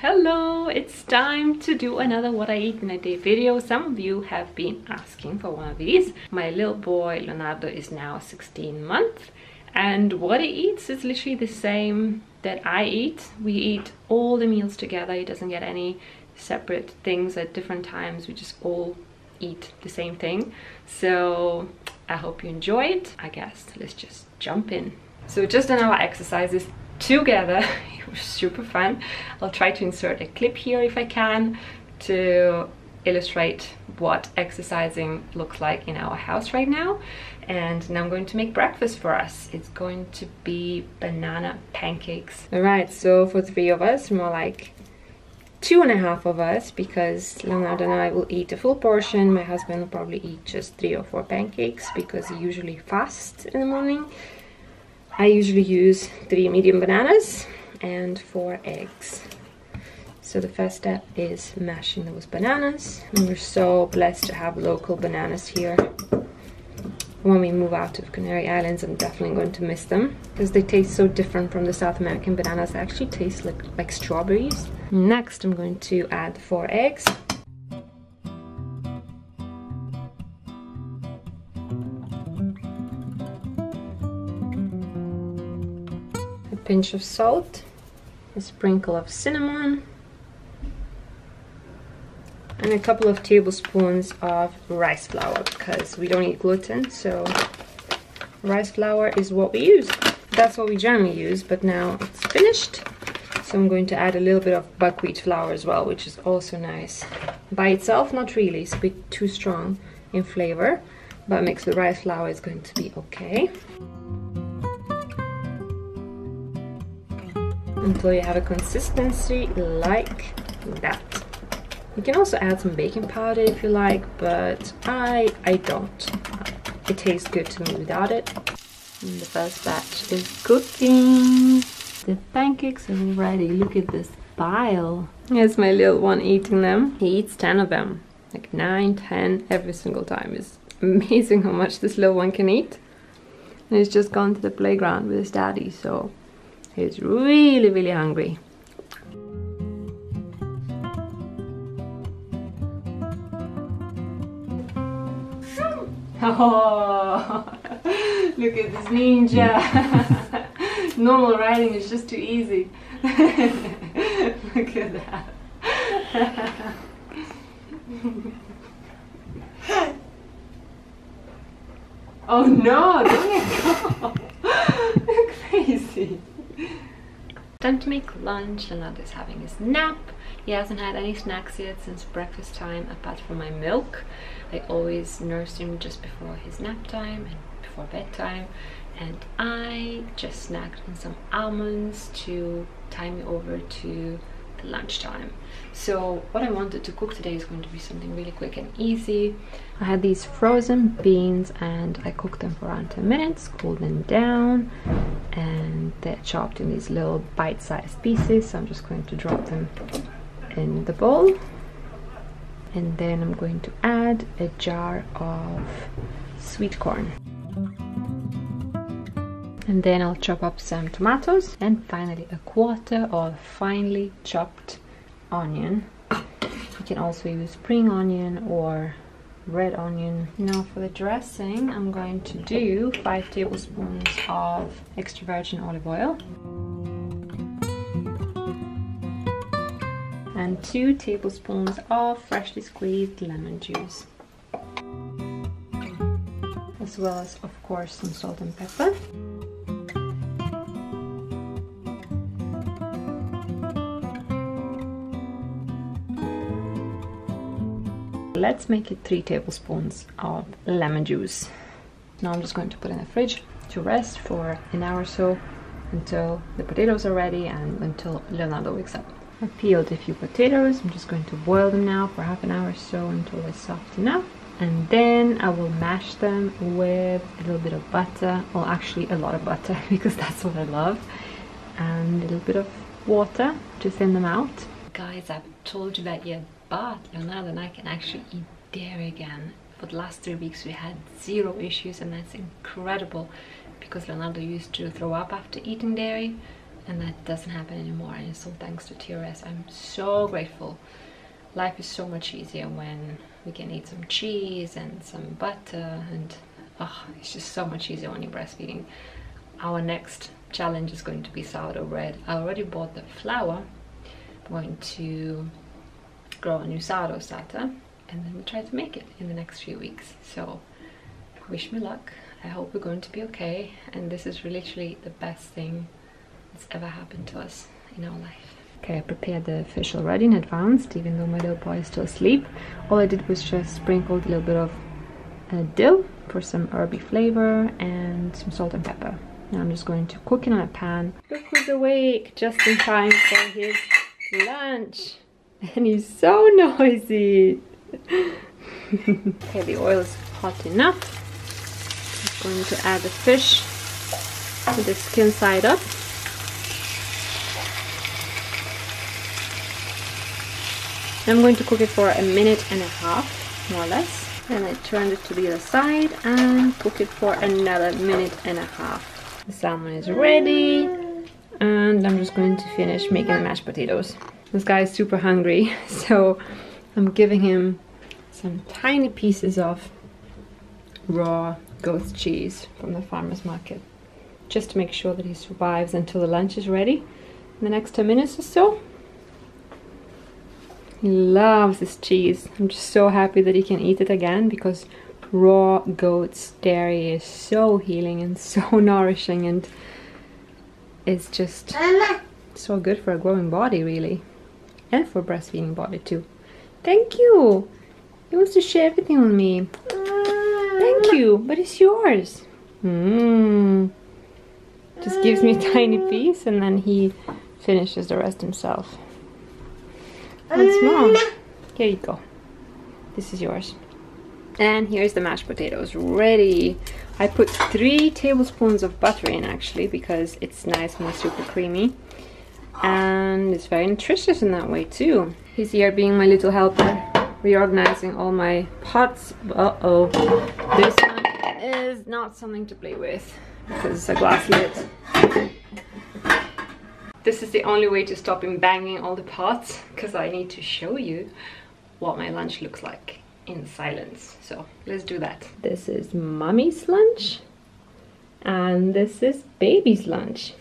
Hello, it's time to do another what I eat in a day video. Some of you have been asking for one of these. My little boy Leonardo is now 16 months and what he eats is literally the same that I eat. We eat all the meals together. He doesn't get any separate things at different times. We just all eat the same thing. So I hope you enjoy it. I guess let's just jump in. So just done our exercises together. It was super fun. I'll try to insert a clip here if I can to illustrate what exercising looks like in our house right now. And now I'm going to make breakfast for us. It's going to be banana pancakes. All right, so for 3 of us, more like 2.5 of us, because Leonardo and I will eat a full portion. My husband will probably eat just 3 or 4 pancakes because he usually fasts in the morning. I usually use 3 medium bananas and 4 eggs. So the first step is mashing those bananas. And we're so blessed to have local bananas here. When we move out of Canary Islands, I'm definitely going to miss them because they taste so different from the South American bananas. They actually taste like strawberries. Next, I'm going to add 4 eggs. A pinch of salt, a sprinkle of cinnamon, and a couple of tablespoons of rice flour because we don't eat gluten, so rice flour is what we use. That's what we generally use, but now it's finished. So I'm going to add a little bit of buckwheat flour as well, which is also nice. By itself, not really, it's a bit too strong in flavor, but mixed with rice flour is going to be okay. Until you have a consistency like that. You can also add some baking powder if you like, but I don't. It tastes good to me without it. And the first batch is cooking. The pancakes are ready. Look at this pile. Here's my little one eating them. He eats 10 of them, like 9, 10 every single time. It's amazing how much this little one can eat. And he's just gone to the playground with his daddy, so he's really hungry. Oh, look at this ninja. Normal riding is just too easy. Look at that. Oh no, don't let go. You're crazy. Time to make lunch. Leonardo's having his nap. He hasn't had any snacks yet since breakfast time apart from my milk. I always nurse him just before his nap time and before bedtime, and I just snacked on some almonds to tie me over to the lunchtime. So what I wanted to cook today is going to be something really quick and easy. I had these frozen beans and I cooked them for around 10 minutes, cooled them down, and they're chopped in these little bite-sized pieces. So I'm just going to drop them in the bowl, and then I'm going to add a jar of sweet corn, and then I'll chop up some tomatoes, and finally a quarter of finely chopped onion. You can also use spring onion or red onion. Now for the dressing, I'm going to do 5 tablespoons of extra virgin olive oil and 2 tablespoons of freshly squeezed lemon juice, as well as of course some salt and pepper. Let's make it 3 tablespoons of lemon juice. Now I'm just going to put in the fridge to rest for an hour or so until the potatoes are ready and until Leonardo wakes up. I peeled a few potatoes. I'm just going to boil them now for half an hour or so until they're soft enough. And then I will mash them with a little bit of butter, well actually a lot of butter because that's what I love, and a little bit of water to thin them out. Guys, I haven't told you that yet, but Leonardo and I can actually eat dairy again. For the last 3 weeks we had 0 issues, and that's incredible because Leonardo used to throw up after eating dairy, and that doesn't happen anymore, and it's all thanks to TRS. I'm so grateful. Life is so much easier when we can eat some cheese and some butter, and oh, it's just so much easier when you're breastfeeding. Our next challenge is going to be sourdough bread. I already bought the flour. I'm going to grow a new sourdough starter, and then we'll try to make it in the next few weeks. So wish me luck. I hope we're going to be okay, and this is literally the best thing that's ever happened to us in our life. Okay, I prepared the fish already in advance, even though my little boy is still asleep. All I did was just sprinkled a little bit of dill for some herby flavor and some salt and pepper. Now I'm just going to cook it on a pan. Look who's awake, just in time for his lunch. And he's so noisy. Okay, the oil is hot enough. I'm going to add the fish with the skin side up. I'm going to cook it for 1.5 minutes, more or less. Then I turn it to the other side and cook it for another 1.5 minutes. The salmon is ready, and I'm just going to finish making the mashed potatoes. This guy is super hungry, so I'm giving him some tiny pieces of raw goat cheese from the farmer's market, just to make sure that he survives until the lunch is ready in the next 10 minutes or so. He loves this cheese. I'm just so happy that he can eat it again, because raw goat's dairy is so healing and so nourishing, and it's just so good for a growing body, really, and for a breastfeeding body too. Thank you. He wants to share everything with me. Thank you, but it's yours. Just gives me a tiny piece, and then he finishes the rest himself. Once more. Here you go. This is yours. And here's the mashed potatoes ready. I put 3 tablespoons of butter in, actually, because it's nice and super creamy, and it's very nutritious in that way too. He's here being my little helper, reorganizing all my pots. Uh-oh, this one is not something to play with because it's a glass lid. This is the only way to stop him banging all the pots, because I need to show you what my lunch looks like in silence. So let's do that. This is mommy's lunch, and this is baby's lunch.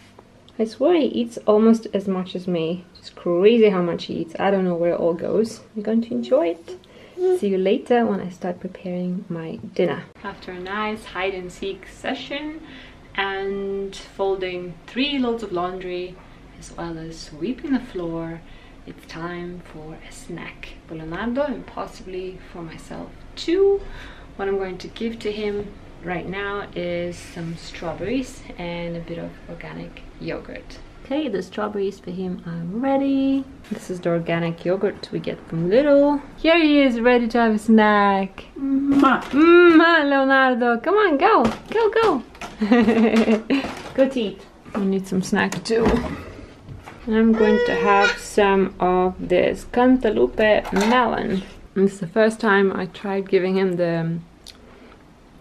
I swear he eats almost as much as me. It's crazy how much he eats. I don't know where it all goes. I'm going to enjoy it. See you later when I start preparing my dinner. After a nice hide and seek session and folding 3 loads of laundry, as well as sweeping the floor, it's time for a snack for Leonardo, and possibly for myself too. What I'm going to give to him right now is some strawberries and a bit of organic yogurt. Okay, the strawberries for him are ready. This is the organic yogurt we get from Lidl. Here he is, ready to have a snack. Leonardo, come on, go, go, go. Go to eat. We need some snack too. I'm going to have some of this cantaloupe melon. It's the first time I tried giving him the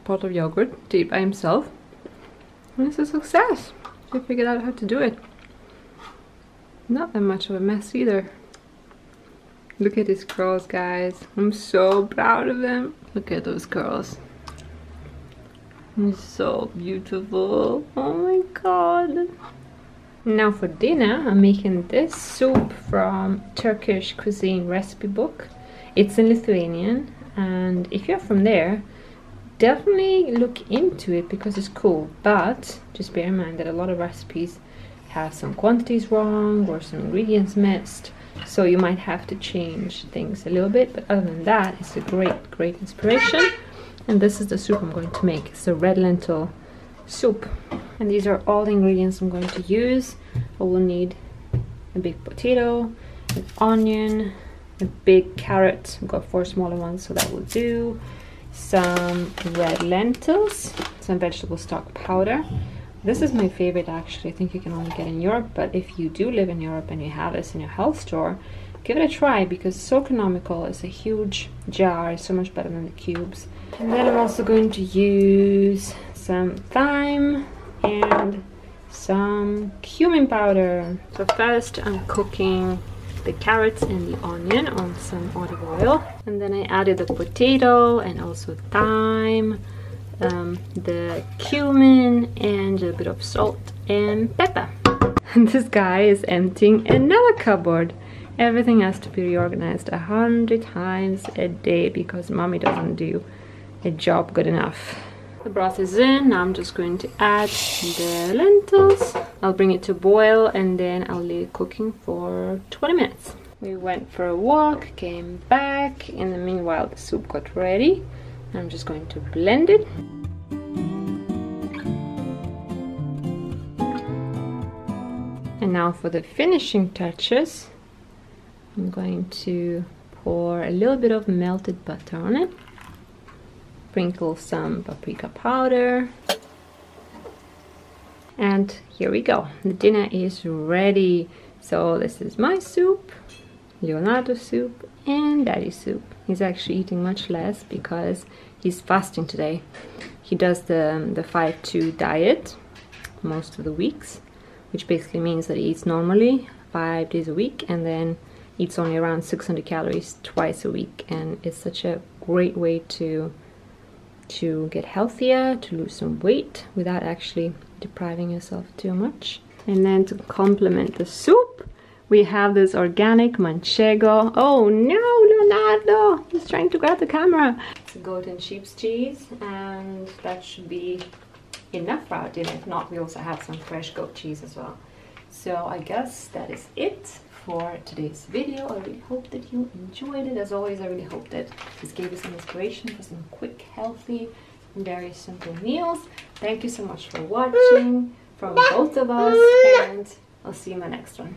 pot of yogurt to eat by himself. And it's a success. I figured out how to do it. Not that much of a mess either. Look at his curls, guys. I'm so proud of him. Look at those curls. He's so beautiful. Oh my god. Now for dinner, I'm making this soup from Turkish cuisine recipe book. It's in Lithuanian, and if you're from there, definitely look into it because it's cool. But just bear in mind that a lot of recipes have some quantities wrong or some ingredients missed, so you might have to change things a little bit. But other than that, it's a great inspiration. And this is the soup I'm going to make. It's a red lentil soup, and these are all the ingredients I'm going to use. I will need a big potato, an onion, a big carrot. I've got 4 smaller ones, so that will do. Some red lentils, some vegetable stock powder. This is my favorite, actually. I think you can only get in Europe, but if you do live in Europe and you have this in your health store, give it a try because it's so economical. It's a huge jar, it's so much better than the cubes. And then I'm also going to use some thyme and some cumin powder. So first I'm cooking the carrots and the onion on some olive oil, and then I added the potato and also thyme, the cumin, and a bit of salt and pepper. And this guy is emptying another cupboard. Everything has to be reorganized 100 times a day because mommy doesn't do a job good enough. The broth is in. Now I'm just going to add the lentils. I'll bring it to boil and then I'll leave it cooking for 20 minutes. We went for a walk, came back. In the meanwhile, the soup got ready. I'm just going to blend it. And now for the finishing touches, I'm going to pour a little bit of melted butter on it. Sprinkle some paprika powder. And here we go. The dinner is ready. So this is my soup, Leonardo's soup, and Daddy's soup. He's actually eating much less because he's fasting today. He does the 5-2 diet most of the weeks, which basically means that he eats normally 5 days a week and then eats only around 600 calories twice a week. And it's such a great way to get healthier, to lose some weight without actually depriving yourself too much. And then to complement the soup, we have this organic manchego. Oh no, Leonardo! He's trying to grab the camera. It's a goat and sheep's cheese, and that should be enough for our dinner. If not, we also have some fresh goat cheese as well. So I guess that is it for today's video. I really hope that you enjoyed it. As always, I really hope that this gave you some inspiration for some quick, healthy, and very simple meals. Thank you so much for watching from both of us, and I'll see you in my next one.